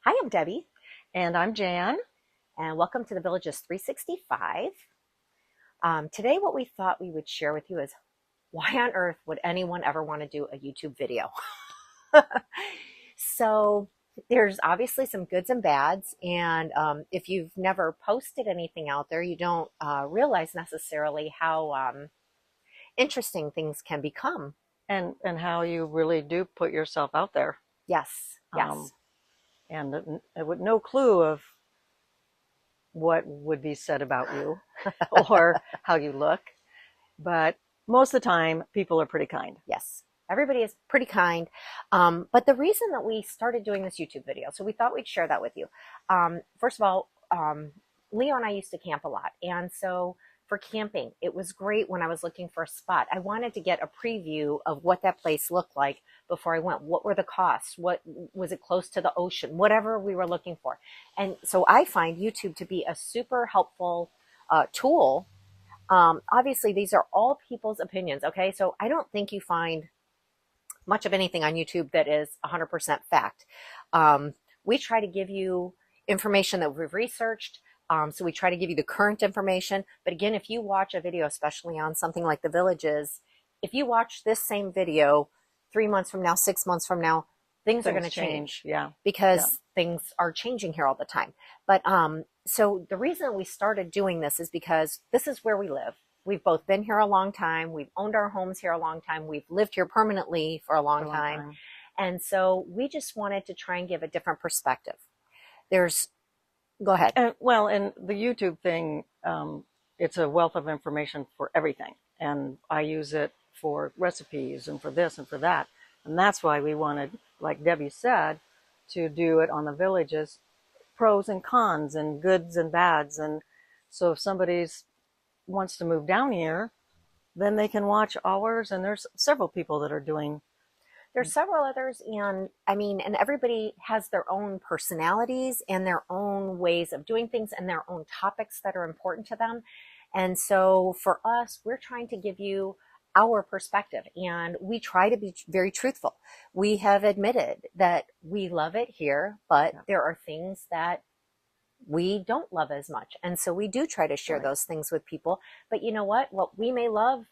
Hi, I'm Debbie, And I'm Jan. and welcome to the Villages 365. Today, what we thought we would share with you is why on earth would anyone ever want to do a YouTube video? So, there's obviously some goods and bads, and if you've never posted anything out there, you don't realize necessarily how interesting things can become. And how you really do put yourself out there, Yes, um, yes. and with no clue of what would be said about you or how you look. But most of the time, people are pretty kind. Yes, everybody is pretty kind. But the reason that we started doing this YouTube video, so we thought we'd share that with you. First of all, Leo and I used to camp a lot. And so for camping, it was great when I was looking for a spot. I wanted to get a preview of what that place looked like before I went. What were the costs? What was it close to the ocean? Whatever we were looking for. And so I find YouTube to be a super helpful tool. Obviously, these are all people's opinions, okay? So I don't think you find much of anything on YouTube that is 100% fact. We try to give you information that we've researched. So we try to give you the current information. But again, if you watch a video, especially on something like The Villages, if you watch this same video 3 months from now, 6 months from now, things are going to change. Yeah. Because things are changing here all the time. But so the reason we started doing this is because this is where we live. We've both been here a long time. We've owned our homes here a long time. We've lived here permanently for a long time. And so we just wanted to try and give a different perspective. Go ahead. And the YouTube thing, it's a wealth of information for everything. And I use it for recipes and for this and for that. And that's why we wanted, like Debbie said, to do it on The Villages, pros and cons and goods and bads. And so if somebody's wants to move down here, then they can watch ours. And there's several people that are doing. There's several others, and I mean, and everybody has their own personalities and their own ways of doing things and their own topics that are important to them. And so for us, we're trying to give you our perspective, and we try to be very truthful. We have admitted that we love it here, but there are things that we don't love as much. And so we do try to share those things with people. But you know what we may love,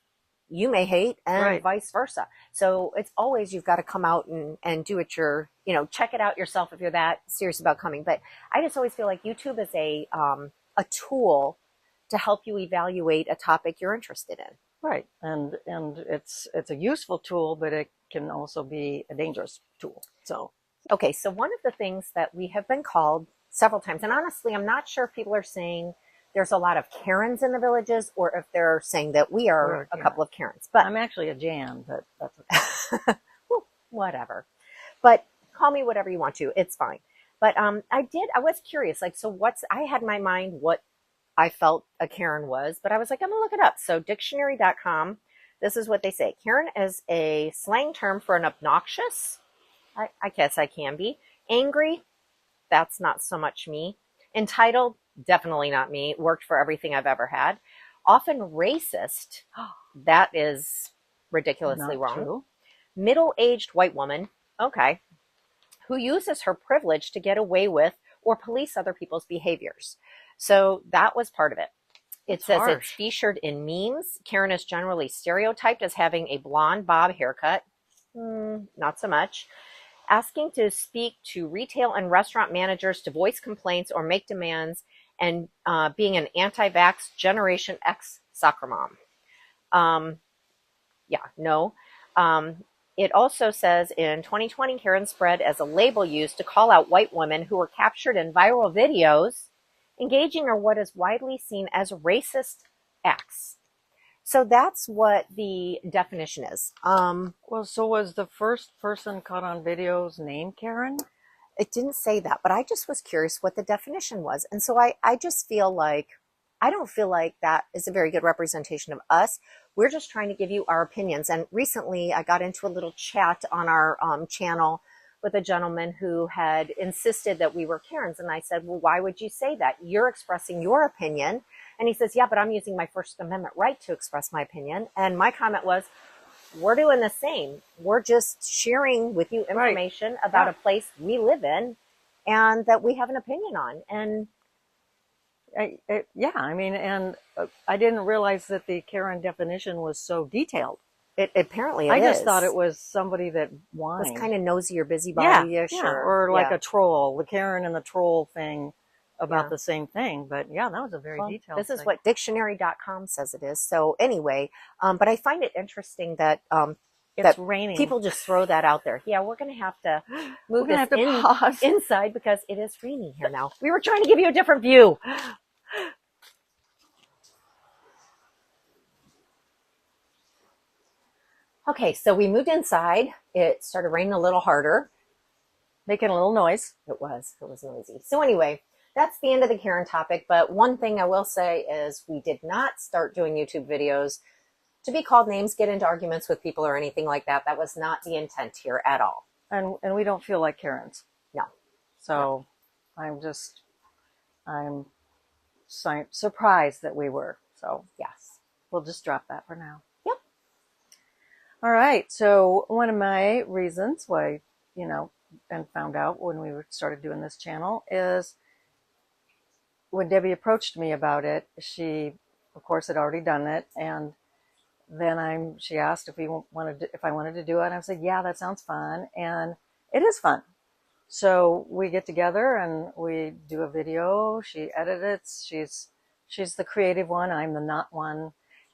you may hate, and vice versa. So it's always, you've got to come out and do it check it out yourself if you're that serious about coming. But I just always feel like YouTube is a tool to help you evaluate a topic you're interested in. Right. And it's a useful tool, but it can also be a dangerous tool. So, okay. So one of the things that we have been called several times, and honestly, I'm not sure if people are saying there's a lot of Karens in The Villages, or if they're saying that we are a couple of Karens. But I'm actually a Jan, but that's okay. Well, whatever. But call me whatever you want to. It's fine. But I was curious. Like, so I had in my mind what I felt a Karen was, but I was like, I'm going to look it up. So dictionary.com, this is what they say. Karen is a slang term for an obnoxious, I guess I can be, angry, that's not so much me, entitled, definitely not me, worked for everything I've ever had, often racist, that is ridiculously wrong, true. Middle-aged white woman, okay, who uses her privilege to get away with or police other people's behaviors. So that was part of it. It says it's featured in memes. Karen is generally stereotyped as having a blonde bob haircut. Not so much. Asking to speak to retail and restaurant managers to voice complaints or make demands, and being an anti-vax Generation X soccer mom. It also says in 2020, Karen spread as a label used to call out white women who were captured in viral videos engaging in what is widely seen as racist acts. So that's what the definition is. So was the first person caught on videos named Karen? It didn't say that, but I just was curious what the definition was. And so I just feel like, I don't feel like that is a very good representation of us. We're just trying to give you our opinions. And recently I got into a little chat on our channel with a gentleman who had insisted that we were Karens. And I said, well, why would you say that? You're expressing your opinion. And he says, yeah, but I'm using my First Amendment right to express my opinion. And my comment was, we're doing the same. We're just sharing with you information about a place we live in. and that we have an opinion on. And Yeah, I mean, and I didn't realize that the Karen definition was so detailed. it apparently I it just is. thought it was somebody that was whined. kind of nosy or Yeah, busybody-ish, yeah, or like yeah. a troll, the Karen and the troll thing about Yeah. the same thing. But yeah, that was a very Well, detailed this is thing. what dictionary.com says it is. So anyway, but I find it interesting that It's raining. people just throw that out there. Yeah, we're going to have to move We're this gonna have to pause. inside because it is raining here now. We were trying to give you a different view. Okay, so we moved inside. It started raining a little harder. Making a little noise. It was noisy. So anyway, that's the end of the Karen topic. But one thing I will say is we did not start doing YouTube videos to be called names, get into arguments with people or anything like that. That was not the intent here at all. And we don't feel like Karens. No. So I'm surprised that we were. So Yes. we'll just drop that for now. Yep. All right. So one of my reasons why, and found out when we started doing this channel is when Debbie approached me about it, she, of course, had already done it. And then she asked if I wanted to do it. And I said, yeah, that sounds fun. And it is fun. So we get together and we do a video. She edits. She's the creative one. I'm the not one.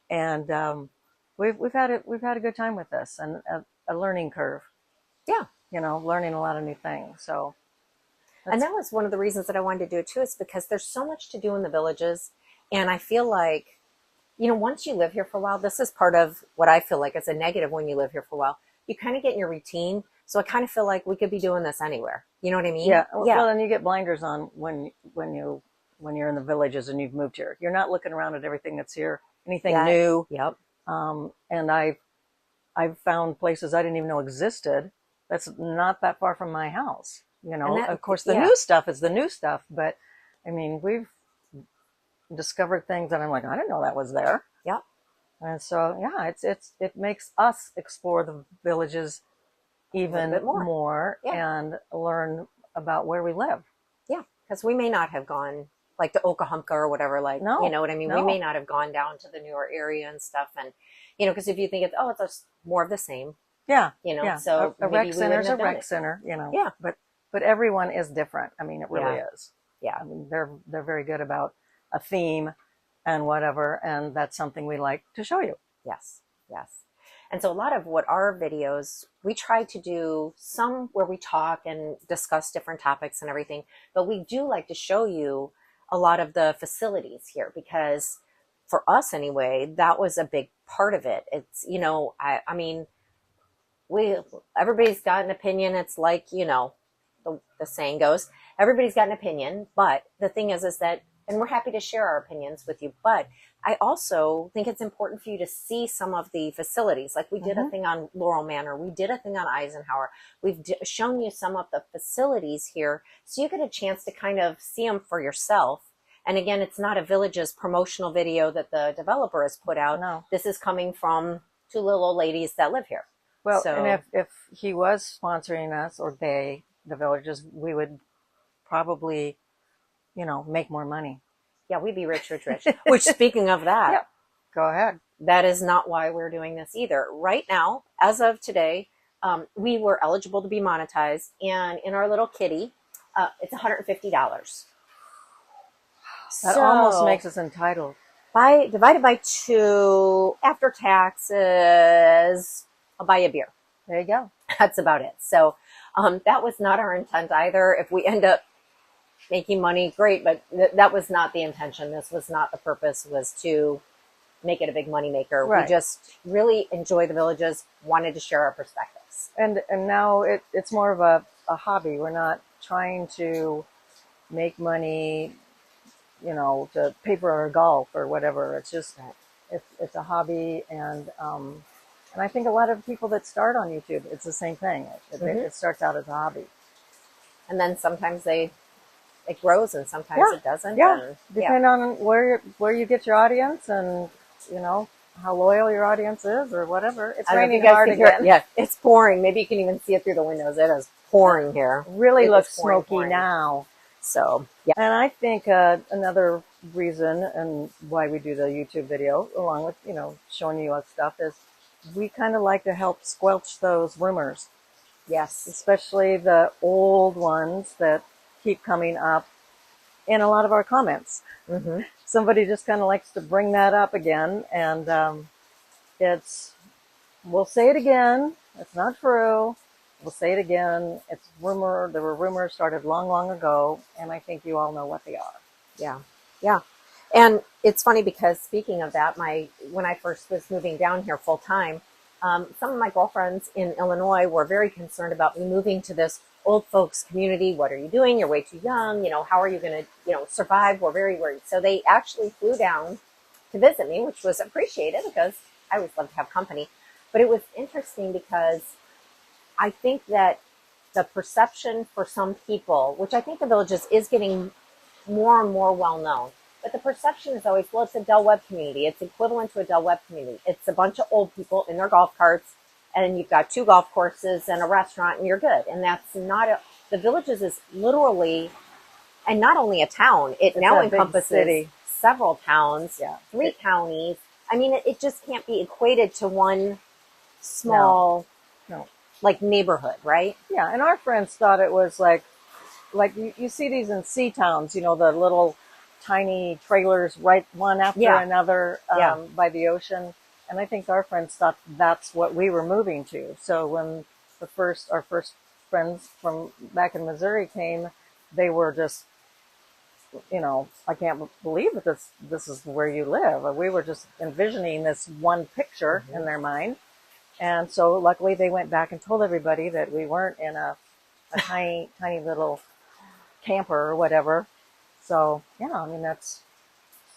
And we've had a good time with this, and a learning curve. Yeah. Learning a lot of new things. So, and that was one of the reasons that I wanted to do it too, is because there's so much to do in the villages. And I feel like, once you live here for a while, this is part of what I feel like is a negative when you live here for a while. You kind of get in your routine. So I kind of feel like we could be doing this anywhere. You know what I mean? Yeah. Well, and you get blinders on when you're in the villages and you've moved here. You're not looking around at everything that's here, anything new. Yep. And I've found places I didn't even know existed. That's not that far from my house. Of course, the new stuff is the new stuff, but I mean, we've discovered things that I'm like, I didn't know that was there. Yep. And so, yeah, it makes us explore the villages even more and learn about where we live. Yeah, because we may not have gone like to Okahumpka or whatever, you know what I mean? No. We may not have gone down to the newer area and stuff. And, because if you think it's just more of the same. Yeah. So a rec center is a rec center, Yeah. But everyone is different. I mean, it really is. Yeah. I mean, they're very good about a theme and whatever. And that's something we like to show you. Yes. Yes. And so a lot of what our videos, we try to do some where we talk and discuss different topics and everything, but we do like to show you a lot of the facilities here, because for us anyway, that was a big part of it. It's, I mean, everybody's got an opinion. It's like, the saying goes, everybody's got an opinion, but the thing is that, and we're happy to share our opinions with you, but I also think it's important for you to see some of the facilities. Like we did a thing on Laurel Manor. We did a thing on Eisenhower. We've shown you some of the facilities here, so you get a chance to kind of see them for yourself. And again, it's not a Villages promotional video that the developer has put out. No. This is coming from two little old ladies that live here. Well, and if he was sponsoring us, or the Villages, we would probably, make more money. Yeah, we'd be rich. Which, speaking of that, yep. Go ahead. That is not why we're doing this either. Right now, as of today, we were eligible to be monetized, and in our little kitty, it's $150. That almost makes us entitled. Divided by 2 after taxes, I'll buy you a beer. There you go. That's about it. So that was not our intent either. If we end up making money, great, but that was not the intention. This was not the purpose, was to make it a big money maker. Right. We just really enjoy the villages, wanted to share our perspectives. And now it's more of a hobby. We're not trying to make money, to pay for our golf or whatever. It's just, it's a hobby. And I think a lot of people that start on YouTube, it's the same thing. It starts out as a hobby. And then sometimes it grows and sometimes it doesn't. Yeah. Depending on where you get your audience and, how loyal your audience is or whatever. It's I don't know if raining you guys hard can hear it. again. Yeah, it's pouring. Maybe you can even see it through the windows. It is pouring here. Really It is looks pouring, smoky pouring. now. So, yeah. And I think another reason and why we do the YouTube video, along with, you know, showing you us stuff, is we kind of like to help squelch those rumors, Yes. especially the old ones that keep coming up in a lot of our comments. Mm-hmm. Somebody just kind of likes to bring that up again, and we'll say it again. It's not true. We'll say it again. It's rumor. There were rumors started long, long ago, and I think you all know what they are. Yeah. Yeah. And it's funny because speaking of that, when I first was moving down here full time, some of my girlfriends in Illinois were very concerned about me moving to this old folks community. What are you doing? You're way too young. You know, how are you going to, survive? We're very worried. So they actually flew down to visit me, which was appreciated because I always love to have company. But it was interesting because I think that the perception for some people, which I think the Villages is getting more and more well known, but the perception is always, well, it's a Del Webb community. It's equivalent to a Del Webb community. It's a bunch of old people in their golf carts, and you've got 2 golf courses and a restaurant, and you're good. And that's not the Villages is literally, and not only a town, it now encompasses several towns, 3 counties. I mean, it just can't be equated to one small, No. like neighborhood, right? Yeah, and our friends thought it was like you see these in sea towns, you know, the little tiny trailers right one after another by the ocean. And I think our friends thought that's what we were moving to. So when our first friends from back in Missouri came, they were just, you know, I can't believe that this is where you live. We were just envisioning this one picture in their mind. And so luckily they went back and told everybody that we weren't in a tiny, tiny little camper or whatever. So, yeah, I mean, it's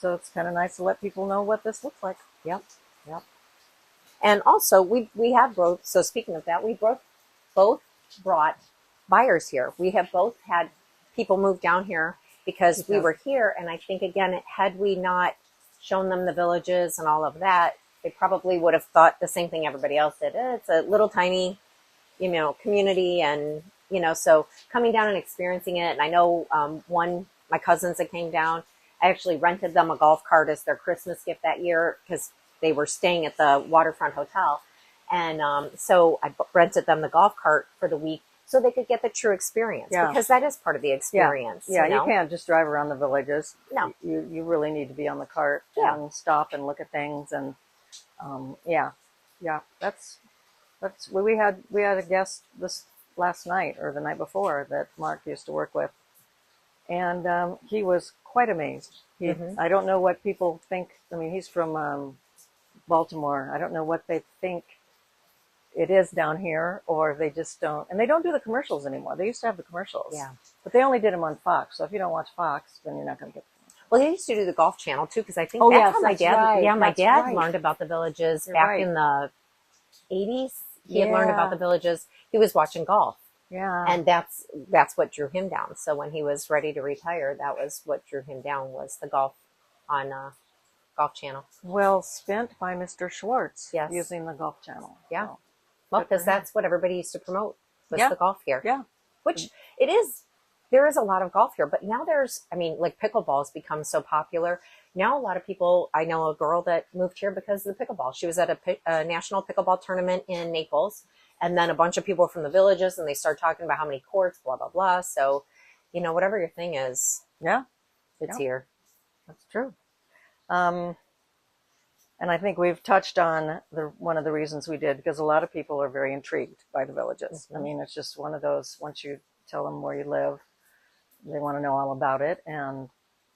kind of nice to let people know what this looks like. Yep. And also we have both, so speaking of that, we both brought buyers here. We have both had people move down here because we were here. And I think, again, had we not shown them the Villages and all of that, they probably would have thought the same thing everybody else did. It's a little tiny, community. And, so coming down and experiencing it. And I know my cousins that came down, I actually rented them a golf cart as their Christmas gift that year because they were staying at the waterfront hotel. And so I rented them the golf cart for the week so they could get the true experience, because that is part of the experience. Yeah, you can't just drive around the Villages. No. You really need to be on the cart and stop and look at things. And that's we had a guest this last night or the night before that Mark used to work with, and he was quite amazed. I don't know what people think. I mean, he's from Baltimore. I don't know what they think it is down here, or they just don't. And they don't do the commercials anymore. They used to have the commercials. Yeah. But they only did them on Fox. So if you don't watch Fox, then you're not going to get them. Well, they used to do the Golf Channel too, because I think that's how my dad, my dad learned about the Villages back in the 80s. He had learned about the Villages. He was watching golf. Yeah. And that's what drew him down. So when he was ready to retire, that was what drew him down, was the golf on Golf Channel. Well spent by Mr. Schwartz. Yes. Using the Golf Channel. Yeah. So. Well, because that's what everybody used to promote, was the golf here. Yeah. Which it is. There is a lot of golf here, but now like pickleball has become so popular. Now a lot of people, I know a girl that moved here because of the pickleball. She was at a national pickleball tournament in Naples, and then a bunch of people from the Villages, and they start talking about how many courts, blah, blah, blah. So, whatever your thing is, it's here. That's true. And I think we've touched on one of the reasons we did, because a lot of people are very intrigued by the Villages. I mean, it's just one of those, once you tell them where you live, they want to know all about it. And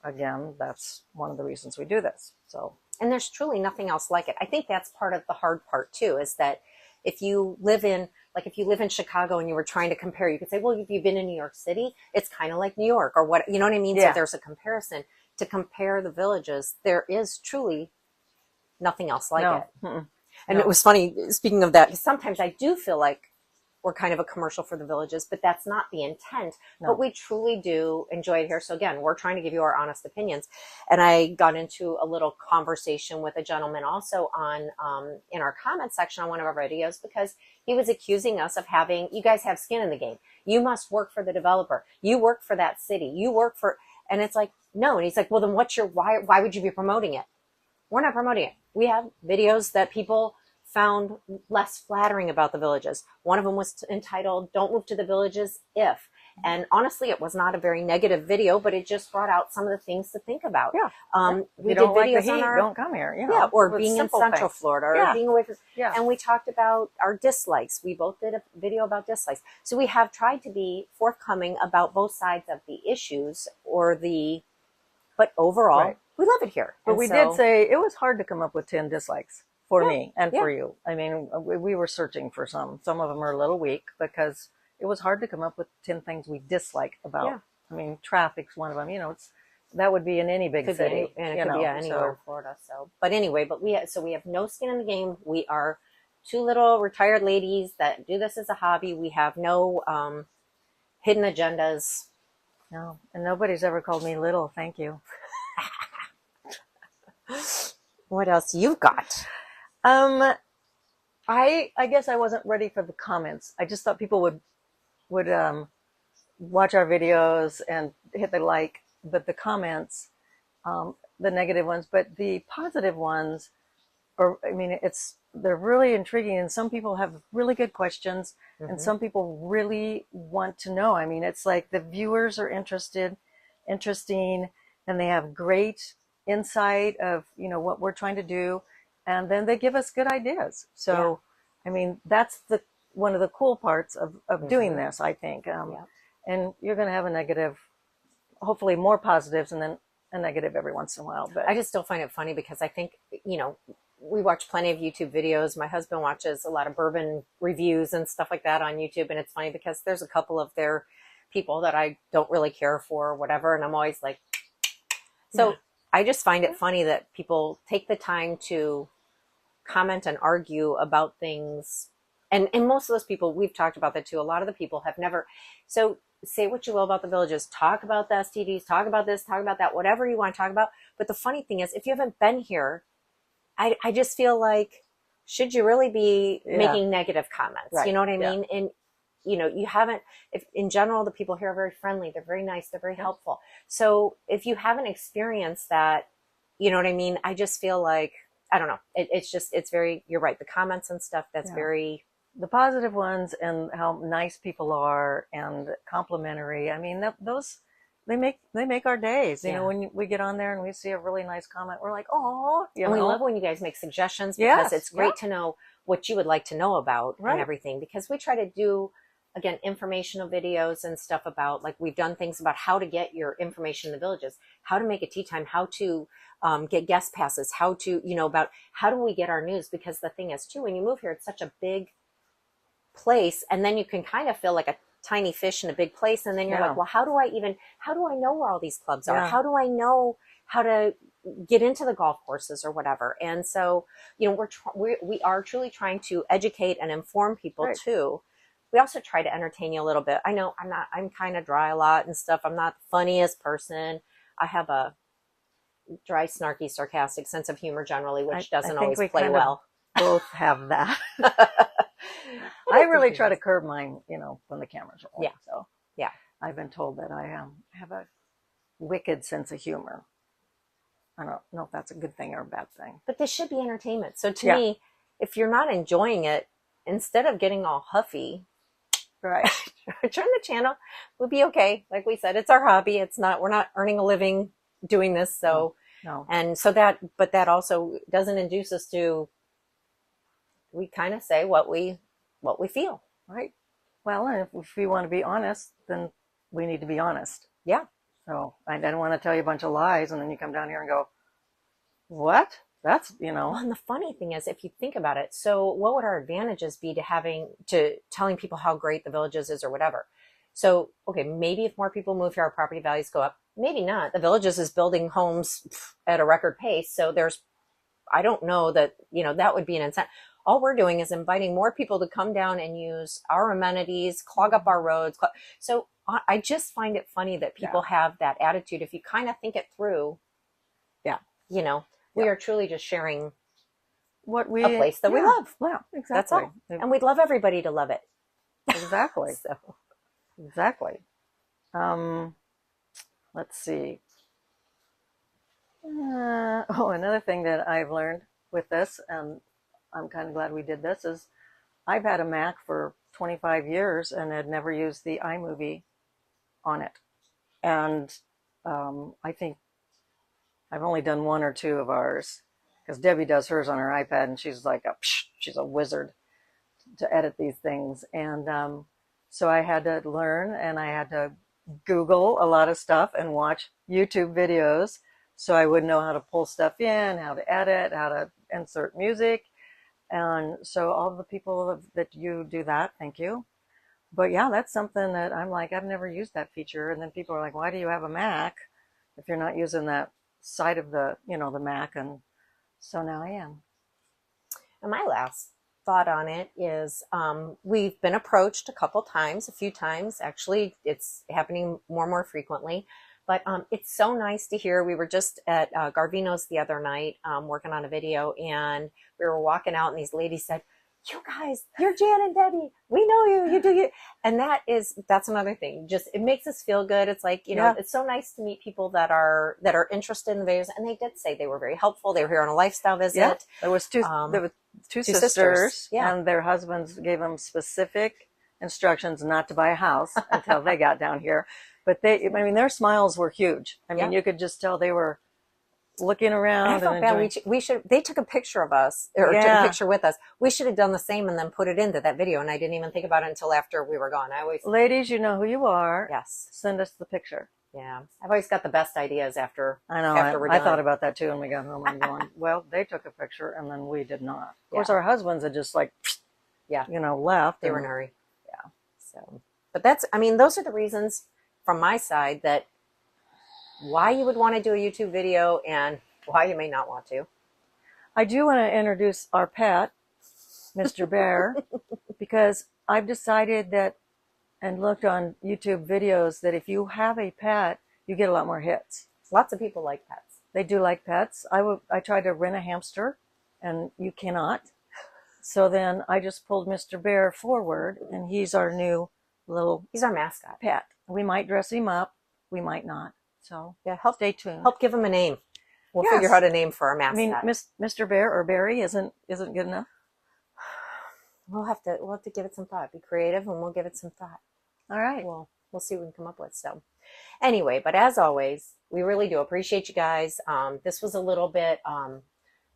again, that's one of the reasons we do this. So, and there's truly nothing else like it. I think that's part of the hard part too, is that if you live in Chicago and you were trying to compare, you could say, well, if you've been in New York City, it's kind of like New York, or what, you know what I mean? Yeah. So there's a comparison. To compare the Villages, there is truly nothing else like it. And it was funny, speaking of that, because sometimes I do feel like we're kind of a commercial for the villages, but that's not the intent. No. But we truly do enjoy it here. So again, we're trying to give you our honest opinions. And I got into a little conversation with a gentleman also on in our comment section on one of our videos, because he was accusing us of having, you guys have skin in the game. You must work for the developer. You work for that city. You work for, and it's like, no. And he's like, well, then why would you be promoting it? We're not promoting it. We have videos that people found less flattering about the villages. One of them was entitled, "Don't Move to the Villages If." And honestly, it was not a very negative video, but it just brought out some of the things to think about. Yeah. We you did don't like the videos on heat, our, don't come here. You know, yeah, or with being in simple Central things. Florida, or Yeah. being away from, Yeah. and we talked about our dislikes. We both did a video about dislikes. So we have tried to be forthcoming about both sides of the issues, but overall, Right. we love it here. But And we so- did say it was hard to come up with 10 dislikes for Yeah, me and yeah. for you. I mean, we were searching for some. Some of them are a little weak because it was hard to come up with 10 things we dislike about. Yeah. I mean, traffic's one of them. You know, that would be in any big could city. be and it you could know, be anywhere in so- Florida. So, but anyway, we have no skin in the game. We are two little retired ladies that do this as a hobby. We have no hidden agendas. No, and nobody's ever called me little. Thank you. What else you've got? I guess I wasn't ready for the comments. I just thought people would watch our videos and hit the like, but the comments, the negative ones, but the positive ones are, I mean, they're really intriguing, and some people have really good questions, and some people really want to know. I mean, it's like the viewers are interesting, and they have great insight of, you know, what we're trying to do, and then they give us good ideas. So, I mean, that's one of the cool parts of doing this, I think. And you're going to have a negative, hopefully more positives, and then a negative every once in a while. But I just still find it funny because I think, you know, we watch plenty of YouTube videos. My husband watches a lot of bourbon reviews and stuff like that on YouTube. And it's funny because there's a couple of their people that I don't really care for or whatever. And I'm always like, so I just find it funny that people take the time to comment and argue about things. And most of those people, we've talked about that too. A lot of the people have never, so say what you will about the villages, talk about the STDs, talk about this, talk about that, whatever you want to talk about. But the funny thing is, if you haven't been here, I just feel like, should you really be making negative comments? Right. You know what I Yeah. mean? And, you know, you haven't, if in general, the people here are very friendly. They're very nice. They're very helpful. So if you haven't experienced that, you know what I mean? I just feel like, I don't know. It's very, you're right. The comments and stuff, that's very, the positive ones, and how nice people are and complimentary. I mean, those, they make our days. You know, when we get on there and we see a really nice comment, we're like, oh, and we love when you guys make suggestions, because it's great to know what you would like to know about and everything, because we try to do, again, informational videos and stuff about, like, we've done things about how to get your information in the villages, how to make a tea time, how to get guest passes, how to, you know, about how do we get our news? Because the thing is too, when you move here, it's such a big place, and then you can kind of feel like a tiny fish in a big place, and then you're like, well, how do I know where all these clubs are? How do I know how to get into the golf courses or whatever? And so, you know, we are truly trying to educate and inform people too. We also try to entertain you a little bit. I know I'm kind of dry a lot and stuff. I'm not the funniest person. I have a dry, snarky, sarcastic sense of humor generally, which doesn't always play well. Both have that. I really try to curb mine, you know, when the camera's rolling. So I've been told that I have a wicked sense of humor. I don't know if that's a good thing or a bad thing. But this should be entertainment. So to me, if you're not enjoying it, instead of getting all huffy, turn the channel. We'll be okay. Like we said, it's our hobby. We're not earning a living doing this. So, and so but that also doesn't induce us to, we kind of say what we feel. Right. Well, and if we want to be honest, then we need to be honest. Yeah. So I don't want to tell you a bunch of lies, and then you come down here and go, what? That's, you know. Well, and the funny thing is, if you think about it, so what would our advantages be to telling people how great the villages is or whatever? So, okay, maybe if more people move here, our property values go up. Maybe not. The villages is building homes at a record pace. So I don't know that, you know, that would be an incentive. all we're doing is inviting more people to come down and use our amenities, clog up our roads. So I just find it funny that people have that attitude. If you kind of think it through, you know, we are truly just sharing what a place that we love. Yeah, exactly. That's all. And we'd love everybody to love it. Exactly. So. Exactly. Let's see. Another thing that I've learned with this, and I'm kind of glad we did this, is I've had a Mac for 25 years and had never used the iMovie on it. And I think I've only done one or two of ours, because Debbie does hers on her iPad, and she's like she's a wizard to edit these things. And so I had to learn, and I had to Google a lot of stuff and watch YouTube videos so I would know how to pull stuff in, how to edit, how to insert music. And so all the people that you do that, thank you. But yeah, that's something that I'm like, I've never used that feature. And then people are like, why do you have a Mac if you're not using that side of the, the Mac? And so now I am. And my last thought on it is we've been approached a few times. Actually, it's happening more and more frequently. But it's so nice to hear. We were just at Garvino's the other night working on a video, and we were walking out, and these ladies said, "You guys, you're Jan and Debbie. We know you. You do you." And that's another thing. Just it makes us feel good. It's like it's so nice to meet people that are interested in the videos. And they did say they were very helpful. They were here on a lifestyle visit. Yeah, there was two sisters, and their husbands gave them specific instructions not to buy a house until they got down here. But their smiles were huge. I mean, you could just tell they were looking around. I felt bad. We should. They took a picture of us, or took a picture with us. We should have done the same and then put it into that video. And I didn't even think about it until after we were gone. Ladies, you know who you are. Yes. Send us the picture. Yeah, I've always got the best ideas after. I know. After we're done. I thought about that too when we got home. I'm going, well, they took a picture and then we did not. Of course, our husbands had just left. They were in a hurry. Yeah. So, but those are the reasons from my side that why you would want to do a YouTube video and why you may not want to. I do want to introduce our pet, Mr. Bear, because I've decided that and looked on YouTube videos that if you have a pet, you get a lot more hits. Lots of people like pets. They do like pets. I tried to rent a hamster, and you cannot. So then I just pulled Mr. Bear forward, and he's our new he's our mascot pet. We might dress him up. We might not. So stay tuned. Help give him a name. We'll figure out a name for our mascot. I mean, Mr. Bear or Barry isn't good enough. We'll have to give it some thought. Be creative, and we'll give it some thought. All right. We'll see what we can come up with. So anyway, but as always, we really do appreciate you guys. This was a little bit,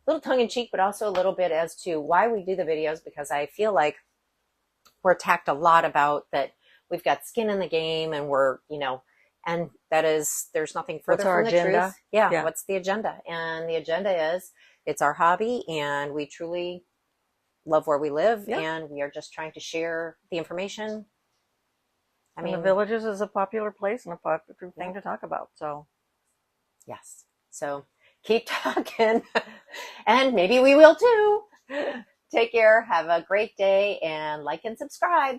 little tongue in cheek, but also a little bit as to why we do the videos, because I feel like we're attacked a lot about that. We've got skin in the game, and we're, and that is, there's nothing further from the truth. Yeah. What's the agenda? And the agenda is it's our hobby, and we truly love where we live, and we are just trying to share the information. The Villages is a popular place and a popular thing to talk about. So, yes. So keep talking, and maybe we will too. Take care. Have a great day, and like and subscribe.